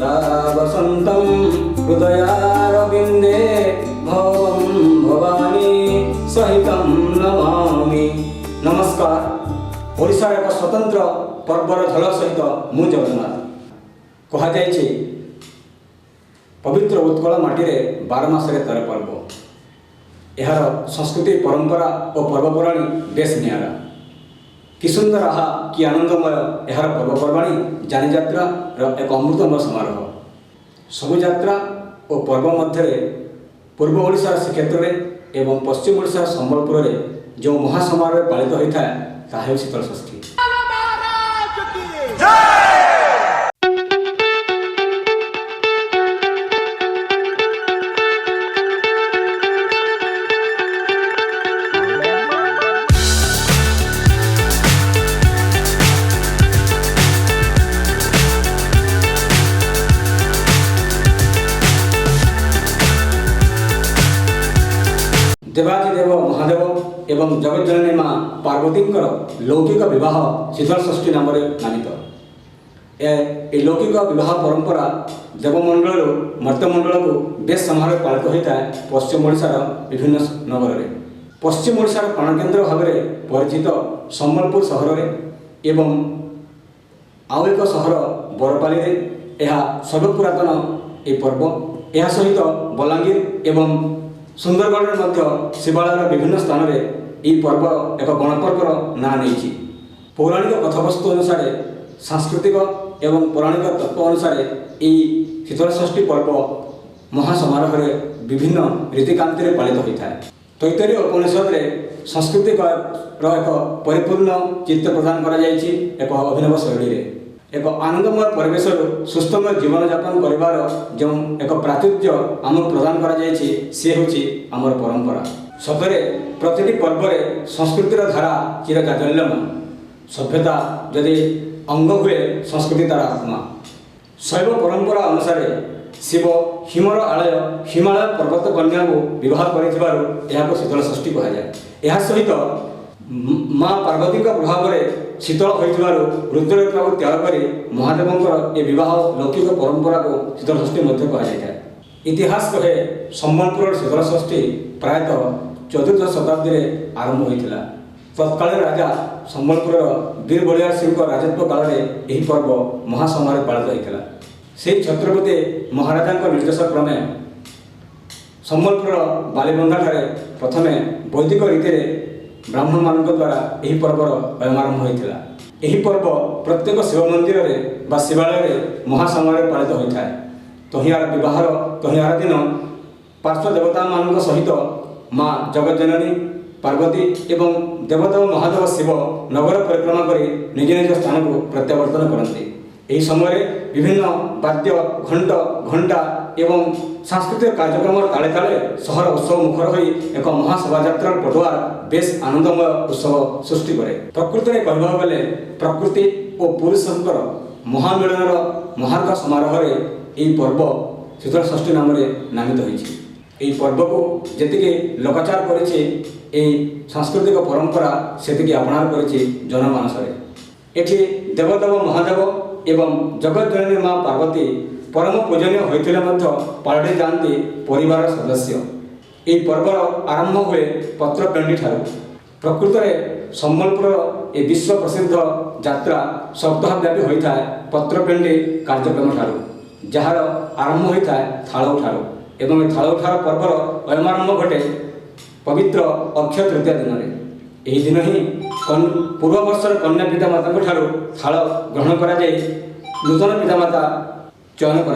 सदा वसन्तं हृदयारविन्दे भवं भवानी सहितं नमामि। नमस्कार। ओडिशार एक स्वतंत्र पर्वर धल सहित मु जगन्नाथ कहुई पवित्र उत्कल माटी रे 12 मासरे 13 पर्व। यार संस्कृति परंपरा और पर्वपराणी बेस नियारा कि सुंदर आहा कि आनंदमय यार पर्वपर्वाणी जानी यात्रा एक अमृतमय समारोह। सबु यात्रा और पर्व मध्य पूर्व ओडिशार श्रीक्षेत्र एवं पश्चिम ओडिशार संबलपुर में जो महासमारोह पालित होता है ताहा शीतल षष्ठी। देवादिदेव महादेव एवं जगज्जननी माँ पार्वती लौकिक विवाह शीतल षष्ठी नाम नामित। ए लौकिक विवाह परंपरा देवमंडल मर्त्यमंडल को बेस समारोह पालित होता है पश्चिम ओडिशार विभिन्न नगर में। पश्चिम ओडिशार प्राणकेन्द्र भाव में परिचित संबलपुर सहर में एवं आउ एक सहर बरपाली में यह सर्वपुरातन ए पर्व। यह सहित बलांगीर एवं सुंदरगढ़ शिवालयर विभिन्न स्थान में यह पर्व एक गणपर्वर ना नहीं। पौराणिक कथावस्तु अनुसार सांस्कृतिक एवं पौराणिक तत्व अनुसार यह शीतल षष्ठी पर्व महासमारोह में विभिन्न रीतिकांति पालित होता है। तैतरीय उपनिषद में सांस्कृतिक एक परिपूर्ण चित्र प्रदान कर एक अभिनव शैली एक आनंदमय परिवेश सुस्थमय जीवन यापन कर जो एक प्राचुर्य आमको प्रदान कर सी हूँ आमर परंपरा। सतरे प्रति पर्व संस्कृतिर धारा चिरजाजल्यमान। सभ्यता जदि अंग हुए संस्कृति तार आत्मा। शैव परंपरा अनुसार शिव हिमर आलय हिमालय पर्वत कन्या को विवाह कर शीतल षष्ठी कहुए। यह सहित माँ पार्वती प्रभाव में शीतल होता रुद्ररेखा को त्याग कर महादेव ये विवाह लौकिक परंपरा को शीतल षष्ठी कहुए। इतिहास कहे संबलपुर शीतल षष्ठी प्रायतः 4th शताब्दी में आरंभ होता। तत्कालीन राजा संबलपुर वीर बलियार सिंह राजत्व काल में यह पर्व महासमारोह पालित होता। से छत्रपति महाराजा निर्देश क्रमे संबलपुर बालीबंधा प्रथम वैदिक रीति ब्राह्मण मान द्वारा यह पर्वर आरंभ होता। यह पर्व प्रत्येक शिव मंदिर में शिवालय महासमारोह पालित होता है। तहियार विवाह तहियार दिन पार्श्व देवता मान सहित माँ जगज्जननी पार्वती एवं देवदेव महादेव शिव नगर परिक्रमा कर निज निज स्थान को प्रत्यावर्तन करते। यही समय विभिन्न वाद्य घंट घंटा एवं सांस्कृतिक कार्यक्रम ताले ताले सहर उत्सव मुखर हो एक महाशोभायात्रा पटुआर बेस आनंदमय उत्सव सृष्टि करे। प्रकृति में कहवा बेले प्रकृति और पुरुषंकर महामिलनर महार्घ समारोह यह पर्व शीतल षष्ठी नाम नामित होती। यह पर्व को जी लोकाचार कर सांस्कृतिक परंपरा से अपनार कर जनमानस। एठी देवदेव महादेव एवं जगज्जननी माँ पार्वती परम पूजनीय होते पालटि जाती परिवार सदस्य। यह पर्वर आरंभ हुए पत्रपेंडी ठार। प्रकृत में संबलपुर ए विश्व प्रसिद्ध यात्रा सप्ताहव्यापी होता है पत्रपेंडी कार्यक्रम ठार जार आरंभ होता है थालौ ठार एवं थालौ ठार पर्वर अयमारंभ घटे पवित्र अक्षय तृतीया दिन में। यही दिन ही पूर्व वर्षर कन्या पितामाता ठारू थाल ग्रहण कर नूतन पितामाता चयन कर।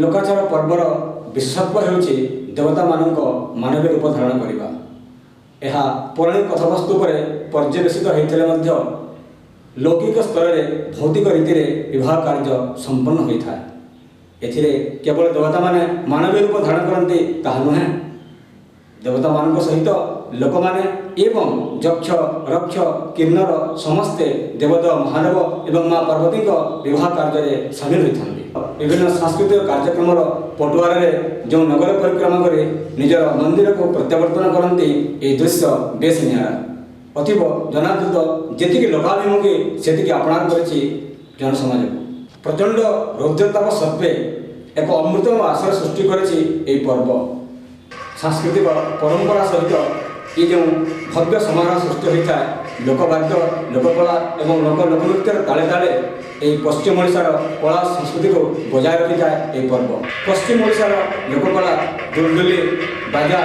लोकाचार पर्वर विशेषत्व होउछि देवता मानक मानवीय रूप धारण करवा। यह पौराणिक कथावस्तु पर पर्यवेसित होते लौकिक स्तर में भौतिक रीति विवाह कार्य संपन्न होता है। एथिरे केवल देवता माने मानवीय रूप धारण करते ताहा नुहे। देवता मान सहित लोक माने एवं यक्ष रक्ष किन्नर समस्ते देवदेव महादेव एवं माँ पार्वती विवाह कार्य सामिल होता। विभिन्न सांस्कृतिक कार्यक्रम पटुआर जो नगर परिक्रमा कर निजर मंदिर को प्रत्यावर्तन करती ये दृश्य बेस नियारा। अतीव जनादृत जी लोकाभिमुखी से अपनार कर जनसमाज को। প্রচণ্ড রৌদ্রতাপ সত্ত্বে এক অমৃতম আশার সৃষ্টি করেছে এই পর্ব। সাংস্কৃতিক পরম্পরা সহিত এই যে ভব্য সমারোহ সৃষ্টি হয়ে থাকে, লোকবাদ্য, লোককলা এবং লোকনৃত্যের তালে তালে এই পশ্চিম ଓଡ଼ିଶାର কলা সংস্কৃতিକୁ বজায় রখিଥାଏ এই পর্ব। পশ্চিম ଓଡ଼ିଶାର লোককলা দুলদুলি, বাজা,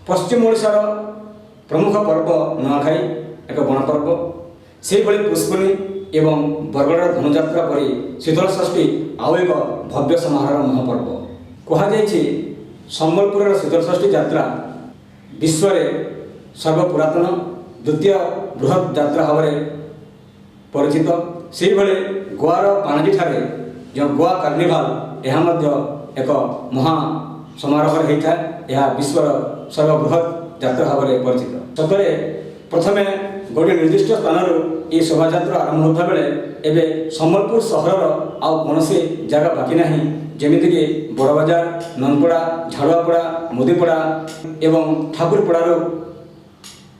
পশ্চিম ଓଡ଼ିଶାର ପ୍ରମୁଖ ପର୍ବ ନୂଆଖାଇ ଏକ ଗଣପର୍ବ। ସେହିଭଳି ପୁଷ୍ପନୀ ଏବଂ ବରଗଡ଼ର ଧନୁଯାତ୍ରା ପରି ଶୀତଳଷଷ୍ଠୀ ଆଉ ଏକ ଭବ୍ୟ ସମାରୋହର ମହାପର୍ବ। କୁହାଯାଇଛି ସମ୍ବଲପୁରର ଶୀତଳଷଷ୍ଠୀ ଯାତ୍ରା ବିଶ୍ୱରେ ସର୍ବପୁରାତନ ଦ୍ୱିତୀୟ ବୃହତ୍ ଯାତ୍ରା ଭାବରେ ପରିଚିତ। ସେହିଭଳି ଗୋଆର ପାଣାଜୀଠାରେ ଯେଉଁ ଗୋଆ କାର୍ନିଭାଲ, ଏହା ମଧ୍ୟ ଏକ ମହା ସମାରୋହରେ ହୋଇଥାଏ। ଏହା ବିଶ୍ୱର ସର୍ବବୃହତ୍ ଯାତ୍ରା ଭାବରେ ପରିଚିତ। ସତରେ ପ୍ରଥମେ ଗୋଟିଏ ନିର୍ଦ୍ଦିଷ୍ଟ ସ୍ଥାନରୁ ଏହି ଶୋଭାଯାତ୍ରା ଆରମ୍ଭ ହେଉଥିବା ବେଳେ ଏବେ ସମ୍ବଲପୁର ସହରର ଆଉ କୌଣସି ଜାଗା ବାକି ନାହିଁ, ଯେମିତିକି ବଡ଼ବଜାର, ନନ୍ଦପଡ଼ା, ଝାଡ଼ୁଆପଡ଼ା, ମୁଦିପଡ଼ା ଏବଂ ଠାକୁରପଡ଼ାରୁ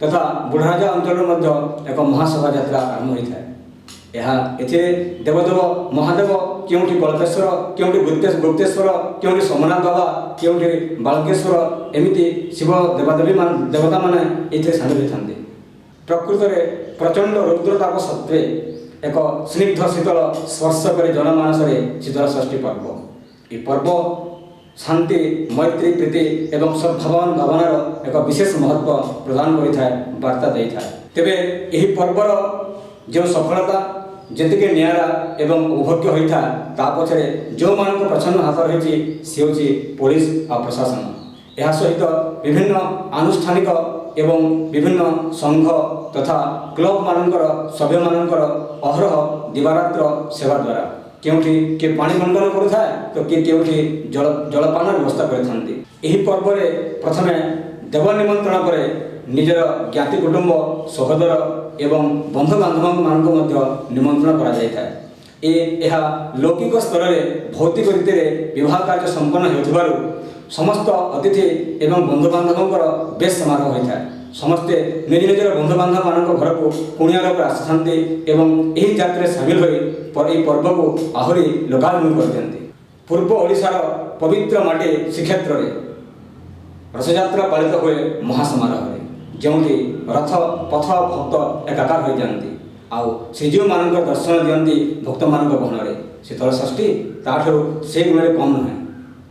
ତଥା ବୁଢ଼ାରାଜା ଅଞ୍ଚଳରୁ ମଧ୍ୟ ଏକ ମହାଶୋଭାଯାତ୍ରା ଆରମ୍ଭ ହୋଇଥାଏ। ଏଥିରେ ଦେବଦେବ ମହାଦେବ, କେଉଁଠି କଳ୍ପେଶ୍ୱର, କେଉଁଠି ଗୁପ୍ତେଶ୍ୱର, କେଉଁଠି ସୋମନାଥ ବାବା, କେଉଁଠି ବାଳକେଶ୍ୱର, ଏମିତି ଶିବ ଦେବତାମାନେ ଏଥିରେ ସାମିଲ ହୋଇଥାନ୍ତି। ପ୍ରକୃତରେ ପ୍ରଚଣ୍ଡ ରୌଦ୍ରତାପ ସତ୍ତ୍ୱେ ଏକ ସ୍ନିଗ୍ଧ ଶୀତଳ ସ୍ପର୍ଶ କରି ଜନମାନସରେ ଶୀତଳଷଷ୍ଠୀ ପର୍ବ। ଏହି ପର୍ବ ଶାନ୍ତି, ମୈତ୍ରୀ, ପ୍ରୀତି ଏବଂ ସଦ୍ଭାବନା ଭାବନାର ଏକ ବିଶେଷ ମହତ୍ଵ ପ୍ରଦାନ କରିଥାଏ, ବାର୍ତ୍ତା ଦେଇଥାଏ। ତେବେ ଏହି ପର୍ବର ଯେଉଁ ସଫଳତା ଯେତିକି ନିଆରା ଏବଂ ଉପଭୋଗ୍ୟ ହୋଇଥାଏ, ତା ପଛରେ ଯେଉଁମାନଙ୍କ ପ୍ରଚ୍ଛନ୍ନ ହାତ ରହିଛି ସେ ହେଉଛି ପୋଲିସ ଆଉ ପ୍ରଶାସନ। ଏହା ସହିତ ବିଭିନ୍ନ ଆନୁଷ୍ଠାନିକ ଏବଂ ବିଭିନ୍ନ ସଂଘ ତଥା କ୍ଲବମାନଙ୍କର ସଭ୍ୟମାନଙ୍କର ଅହରହ ଦିବାରାତ୍ର ସେବା ଦ୍ୱାରା କେଉଁଠି କିଏ ପାଣି ବଣ୍ଟନ କରୁଥାଏ ତ କିଏ କେଉଁଠି ଜଳପାନର ବ୍ୟବସ୍ଥା କରିଥାନ୍ତି। ଏହି ପର୍ବରେ ପ୍ରଥମେ ଦେବ ନିମନ୍ତ୍ରଣ ପରେ ନିଜର ଜ୍ଞାତି କୁଟୁମ୍ବ, ସହୋଦର ଏବଂ ବନ୍ଧୁବାନ୍ଧବମାନଙ୍କୁ ମଧ୍ୟ ନିମନ୍ତ୍ରଣ କରାଯାଇଥାଏ। ଏହା ଲୌକିକ ସ୍ତରରେ ଭୌତିକ ରୀତିରେ ବିବାହ କାର୍ଯ୍ୟ ସମ୍ପନ୍ନ ହେଉଥିବାରୁ ସମସ୍ତ ଅତିଥି ଏବଂ ବନ୍ଧୁବାନ୍ଧବଙ୍କର ବେଶ୍ ସମାରୋହ ହୋଇଥାଏ। ସମସ୍ତେ ନିଜ ନିଜର ବନ୍ଧୁବାନ୍ଧବମାନଙ୍କ ଘରକୁ କୁଣିଆ ଲୋକ ଆସିଥାନ୍ତି ଏବଂ ଏହି ଯାତ୍ରାରେ ସାମିଲ ହୋଇ ଏହି ପର୍ବକୁ ଆହୁରି ଲୋକାଭିମୁଖ କରିଦିଅନ୍ତି। ପୂର୍ବ ଓଡ଼ିଶାର ପବିତ୍ର ମାଟି ଶ୍ରୀକ୍ଷେତ୍ରରେ ରଥଯାତ୍ରା ପାଳିତ ହୁଏ ମହାସମାରୋହରେ, ଯେଉଁଠି ରଥ ପଥ ଭକ୍ତ ଏକାକାର ହୋଇଯାଆନ୍ତି ଆଉ ଶ୍ରୀଜୀଉମାନଙ୍କର ଦର୍ଶନ ଦିଅନ୍ତି ଭକ୍ତମାନଙ୍କ ଗହଣରେ। ଶୀତଳଷଷ୍ଠୀ ତାଠାରୁ ସେ ଗୁଣରେ କମ୍ ନୁହେଁ।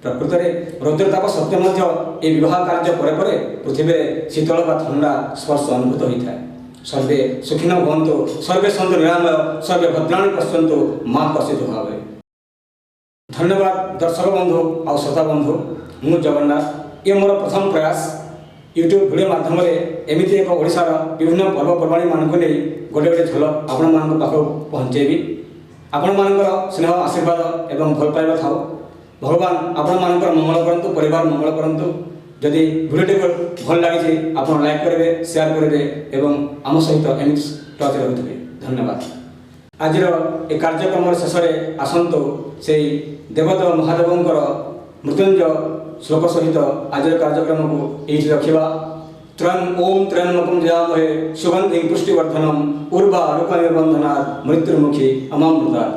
ପ୍ରକୃତରେ ରୌଦ୍ରତାପ ସତ୍ତ୍ୱେ ମଧ୍ୟ ଏହି ବିବାହ କାର୍ଯ୍ୟ ପରେ ପରେ ପୃଥିବୀରେ ଶୀତଳ ବା ଥଣ୍ଡା ସ୍ପର୍ଶ ଅନୁଭୂତ ହୋଇଥାଏ। ସର୍ବେ ସୁଖିନ ହୁଅନ୍ତୁ, ସର୍ବେ ସନ୍ତୁ ନିରାମୟ, ସର୍ବେ ଭଦ୍ରାଣୀ ପଶ୍ୟନ୍ତୁ, ମା କର୍ଷିତ ଭାବେ। ଧନ୍ୟବାଦ ଦର୍ଶକ ବନ୍ଧୁ ଆଉ ଶ୍ରୋତା ବନ୍ଧୁ। ମୁଁ ଜଗନ୍ନାଥ। ଏ ମୋର ପ୍ରଥମ ପ୍ରୟାସ ୟୁଟ୍ୟୁବ୍ ଭିଡ଼ିଓ ମାଧ୍ୟମରେ ଏମିତି ଏକ ଓଡ଼ିଶାର ବିଭିନ୍ନ ପର୍ବପର୍ବାଣୀମାନଙ୍କୁ ନେଇ ଗୋଟେ ଗୋଟେ ଝଲକ ଆପଣମାନଙ୍କ ପାଖକୁ ପହଞ୍ଚାଇବି। ଆପଣମାନଙ୍କର ସ୍ନେହ, ଆଶୀର୍ବାଦ ଏବଂ ଭଲ ପାଇବା ଥାଉ। ଭଗବାନ ଆପଣମାନଙ୍କର ମଙ୍ଗଳ କରନ୍ତୁ, ପରିବାର ମଙ୍ଗଳ କରନ୍ତୁ। ଯଦି ଭିଡ଼ିଓଟି ଭଲ ଲାଗିଛି ଆପଣ ଲାଇକ୍ କରିବେ, ସେୟାର କରିବେ ଏବଂ ଆମ ସହିତ ଏମିତି ଟଚ୍ରେ ରହୁଥିବେ। ଧନ୍ୟବାଦ। ଆଜିର ଏ କାର୍ଯ୍ୟକ୍ରମର ଶେଷରେ ଆସନ୍ତୁ ସେହି ଦେବଦେବ ମହାଦେବଙ୍କର ମୃତ୍ୟୁଞ୍ଜୟ ଶ୍ଲୋକ ସହିତ ଆଜିର କାର୍ଯ୍ୟକ୍ରମକୁ ଏଇଠି ରଖିବା। ତ୍ରୟଂ ଓಂ ତ୍ରୟମ୍ବକଂ ଯଜାମହେ ସୁଗନ୍ଧିଂ ପୁଷ୍ଟିବର୍ଦ୍ଧନଂ ଉର୍ବାରୁକମିବ ବନ୍ଧନାତ୍ ମୃତ୍ୟୁର୍ମୁଖୀ ଅମାମୃତାତ୍।